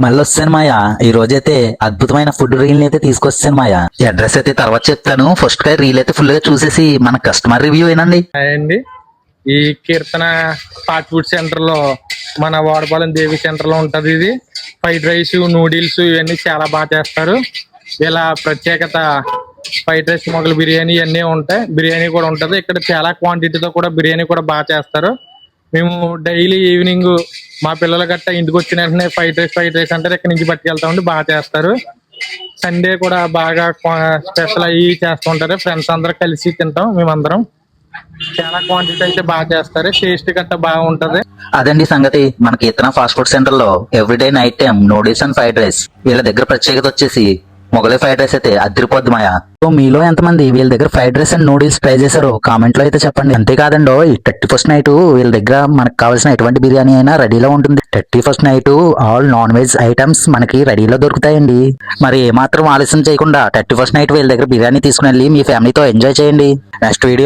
మళ్ళీ వస్తాను మాయా. ఈ రోజైతే అద్భుతమైన ఫుడ్ రీల్ అయితే తీసుకొస్తాను మాయా. ఈ అడ్రస్ అయితే తర్వాత చెప్తాను. ఫస్ట్ గా రీల్ అయితే ఫుల్ గా చూసేసి మన కస్టమర్ రివ్యూ ఏనండి. అండి ఈ కీర్తన ఫాస్ట్ ఫుడ్ సెంటర్ లో మన వాడపాలెం దేవి సెంటర్ లో ఉంటది. ఇది ఫ్రైడ్ రైస్, నూడిల్స్ ఇవన్నీ చాలా బాగా చేస్తారు. ఇలా ప్రత్యేకత ఫ్రైడ్ రైస్, మొగలు బిర్యానీ ఇవన్నీ ఉంటాయి. బిర్యానీ కూడా ఉంటది. ఇక్కడ చాలా క్వాంటిటీతో కూడా బిర్యానీ కూడా బాగా చేస్తారు. మేము డైలీ ఈవినింగ్ మా పిల్లల గట్ట ఇంటికి వచ్చిన వెంటనే ఫ్రైడ్ రైస్ అంటారు. ఇక్కడ నుంచి పట్టుకెళ్తామండి. బాగా చేస్తారు. సండే కూడా బాగా స్పెషల్ అయ్యి చేస్తుంటారు. ఫ్రెండ్స్ అందరూ కలిసి తింటాం మేమందరం. చాలా క్వాంటిటీ అయితే బాగా చేస్తారు. టేస్ట్ గట్ట బాగుంటది. అదండి సంగతి. మనకి ఇతర ఫాస్ట్ ఫుడ్ సెంటర్ లో everyday night time noodles and fried rice. వీళ్ళ దగ్గర ప్రత్యేకత వచ్చేసి మొగలై ఫ్రైడ్ రైస్ అయితే అదిరిపోద్ది మాయా. సో మీలో ఎంతమంది వీళ్ళ దగ్గర fried rice and noodles try చేశారో కామెంట్ లో అయితే చెప్పండి. అంతేకాదండో ఈ 31st నైట్ వీళ్ళ దగ్గర మనకు కావాల్సిన ఎటువంటి బిర్యానీ అయినా రెడీలో ఉంటుంది. 31st night all non veg items మనకి రెడీలో దొరుకుతాయండి. మరి ఏమాత్రం ఆలస్యం చేయకుండా 31st నైట్ వీళ్ళ దగ్గర బిర్యానీ తీసుకుని వెళ్ళి మీ ఫ్యామిలీతో ఎంజాయ్ చేయండి. Next video